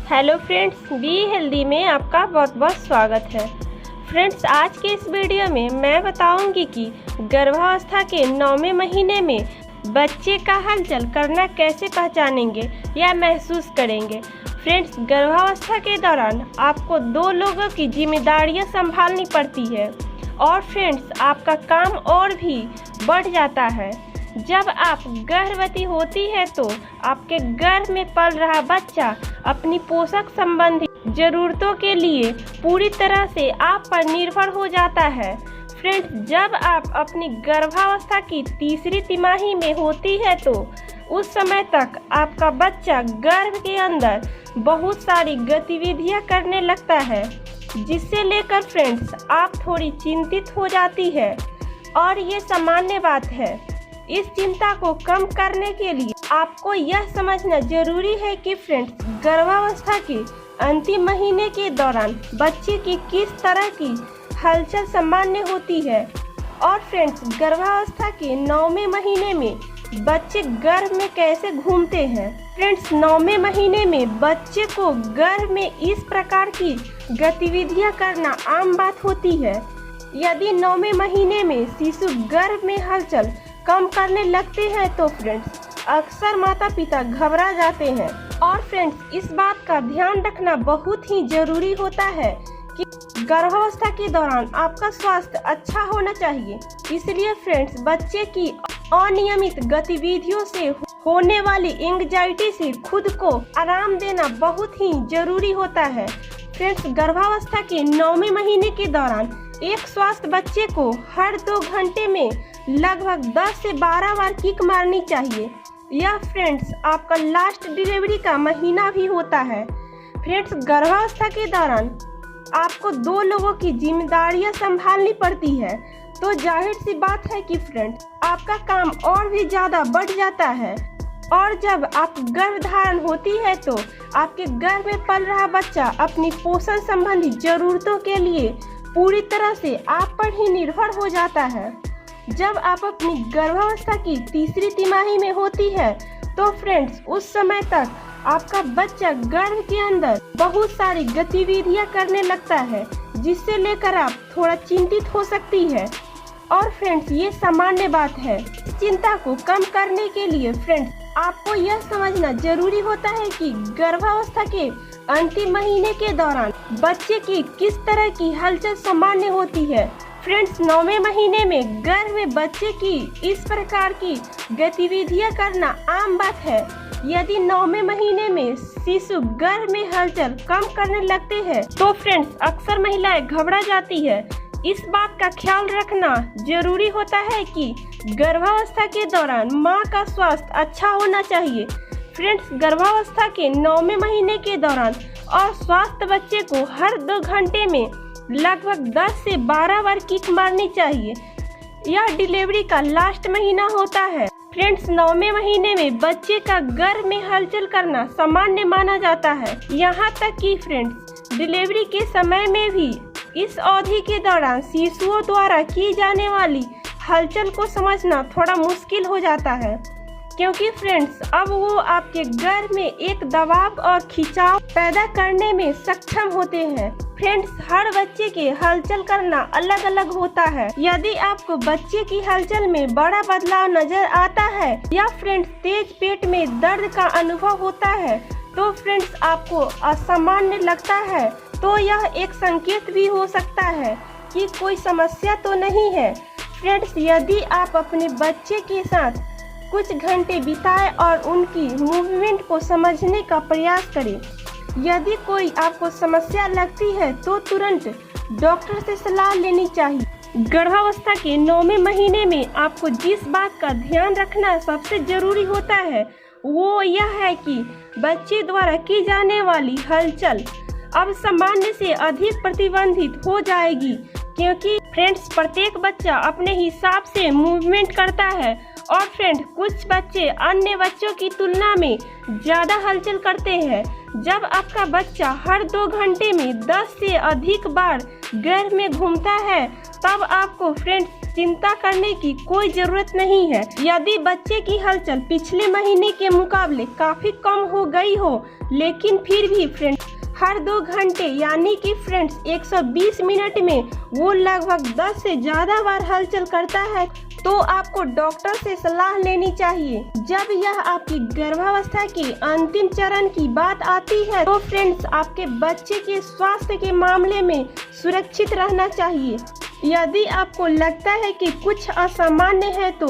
Hello friends, be healthy में आपका बहुत बहुत स्वागत है। फ्रेंड्स, आज के इस वीडियो में मैं बताऊंगी कि गर्भावस्था के 9वें महीने में बच्चे का हलचल करना कैसे पहचानेंगे या महसूस करेंगे। फ्रेंड्स, गर्भावस्था के दौरान आपको 2 लोगों की जिम्मेदारियां संभालनी पड़ती है और फ्रेंड्स आपका काम और भी बढ़ जाता है। जब आप गर्भवती होती है तो आपके गर्भ में पल रहा बच्चा अपनी पोषक संबंधी जरूरतों के लिए पूरी तरह से आप पर निर्भर हो जाता है। फ्रेंड्स, जब आप अपनी गर्भावस्था की 3री तिमाही में होती है तो उस समय तक आपका बच्चा गर्भ के अंदर बहुत सारी गतिविधियां करने लगता है, जिससे लेकर फ्रेंड्स आप थोड़ी चिंतित हो जाती है और ये सामान्य बात है। इस चिंता को कम करने के लिए आपको यह समझना जरूरी है कि फ्रेंड्स गर्भावस्था के अंतिम महीने के दौरान बच्चे की किस तरह की हलचल सामान्य होती है और फ्रेंड्स गर्भावस्था के 9वें महीने में बच्चे गर्भ में कैसे घूमते हैं। फ्रेंड्स, 9वें महीने में बच्चे को गर्भ में इस प्रकार की गतिविधियां करना आम बात होती है। यदि 9वें महीने में शिशु गर्भ में हलचल कम करने लगते हैं तो फ्रेंड्स अक्सर माता पिता घबरा जाते हैं और फ्रेंड्स इस बात का ध्यान रखना बहुत ही जरूरी होता है कि गर्भावस्था के दौरान आपका स्वास्थ्य अच्छा होना चाहिए। इसलिए फ्रेंड्स बच्चे की अनियमित गतिविधियों से होने वाली एंग्जाइटी से खुद को आराम देना बहुत ही जरूरी होता है। फ्रेंड्स, गर्भावस्था के 9वें महीने के दौरान एक स्वस्थ बच्चे को हर 2 घंटे में लगभग 10 से 12 बार किक मारनी चाहिए। यह फ्रेंड्स आपका लास्ट डिलीवरी का महीना भी होता है। फ्रेंड्स, गर्भावस्था के दौरान आपको 2 लोगों की जिम्मेदारियां संभालनी पड़ती है, तो जाहिर सी बात है कि फ्रेंड्स आपका काम और भी ज़्यादा बढ़ जाता है और जब आप गर्भधारण होती है तो आपके गर्भ में पल रहा बच्चा अपनी पोषण संबंधी जरूरतों के लिए पूरी तरह से आप पर ही निर्भर हो जाता है। जब आप अपनी गर्भावस्था की 3री तिमाही में होती है तो फ्रेंड्स उस समय तक आपका बच्चा गर्भ के अंदर बहुत सारी गतिविधियां करने लगता है, जिससे लेकर आप थोड़ा चिंतित हो सकती है और फ्रेंड्स ये सामान्य बात है। चिंता को कम करने के लिए फ्रेंड्स आपको यह समझना जरूरी होता है कि गर्भावस्था के अंतिम महीने के दौरान बच्चे की किस तरह की हलचल सामान्य होती है। फ्रेंड्स, 9वें महीने में गर्भ में बच्चे की इस प्रकार की गतिविधियां करना आम बात है। यदि 9वें महीने में शिशु गर्भ में हलचल कम करने लगते हैं तो फ्रेंड्स अक्सर महिलाएं घबरा जाती है। इस बात का ख्याल रखना जरूरी होता है कि गर्भावस्था के दौरान मां का स्वास्थ्य अच्छा होना चाहिए। फ्रेंड्स, गर्भावस्था के 9वें महीने के दौरान और स्वस्थ बच्चे को हर 2 घंटे में लगभग 10 से 12 बार किक मारनी चाहिए। यह डिलीवरी का लास्ट महीना होता है। फ्रेंड्स, 9वें महीने में बच्चे का गर्भ में हलचल करना सामान्य माना जाता है। यहाँ तक कि फ्रेंड्स डिलीवरी के समय में भी इस अवधि के दौरान शिशुओं द्वारा की जाने वाली हलचल को समझना थोड़ा मुश्किल हो जाता है, क्योंकि फ्रेंड्स अब वो आपके गर्भ में एक दबाव और खिंचाव पैदा करने में सक्षम होते हैं। फ्रेंड्स, हर बच्चे के हलचल करना अलग अलग होता है। यदि आपको बच्चे की हलचल में बड़ा बदलाव नजर आता है या फ्रेंड्स तेज पेट में दर्द का अनुभव होता है तो फ्रेंड्स आपको असामान्य लगता है, तो यह एक संकेत भी हो सकता है कि कोई समस्या तो नहीं है। फ्रेंड्स, यदि आप अपने बच्चे के साथ कुछ घंटे बिताएं और उनकी मूवमेंट को समझने का प्रयास करें। यदि कोई आपको समस्या लगती है तो तुरंत डॉक्टर से सलाह लेनी चाहिए। गर्भावस्था के 9वें महीने में आपको जिस बात का ध्यान रखना सबसे जरूरी होता है वो यह है कि बच्चे द्वारा की जाने वाली हलचल अब सामान्य से अधिक प्रतिबंधित हो जाएगी, क्योंकि फ्रेंड्स प्रत्येक बच्चा अपने हिसाब से मूवमेंट करता है और फ्रेंड कुछ बच्चे अन्य बच्चों की तुलना में ज़्यादा हलचल करते हैं। जब आपका बच्चा हर 2 घंटे में 10 से अधिक बार गर्भ में घूमता है तब आपको फ्रेंड्स चिंता करने की कोई जरूरत नहीं है। यदि बच्चे की हलचल पिछले महीने के मुकाबले काफी कम हो गई हो, लेकिन फिर भी फ्रेंड्स हर 2 घंटे यानी कि फ्रेंड्स 120 मिनट में वो लगभग 10 से ज्यादा बार हलचल करता है, तो आपको डॉक्टर से सलाह लेनी चाहिए। जब यह आपकी गर्भावस्था के अंतिम चरण की बात आती है, तो फ्रेंड्स आपके बच्चे के स्वास्थ्य के मामले में सुरक्षित रहना चाहिए। यदि आपको लगता है कि कुछ असामान्य है, तो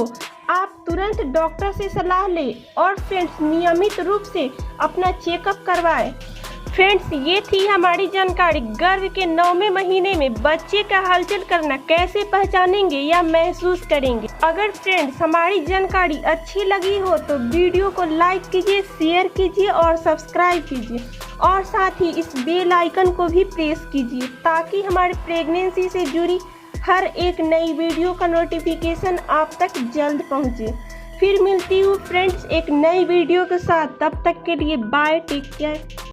आप तुरंत डॉक्टर से सलाह लें और फ्रेंड्स नियमित रूप से अपना चेकअप करवाएं। फ्रेंड्स, ये थी हमारी जानकारी। गर्भ के 9वें महीने में बच्चे का हलचल करना कैसे पहचानेंगे या महसूस करेंगे। अगर फ्रेंड्स हमारी जानकारी अच्छी लगी हो तो वीडियो को लाइक कीजिए, शेयर कीजिए और सब्सक्राइब कीजिए, और साथ ही इस बेल आइकन को भी प्रेस कीजिए ताकि हमारे प्रेगनेंसी से जुड़ी हर एक नई वीडियो का नोटिफिकेशन आप तक जल्द पहुँचे। फिर मिलती हूँ फ्रेंड्स एक नई वीडियो के साथ। तब तक के लिए बाय, टेक केयर।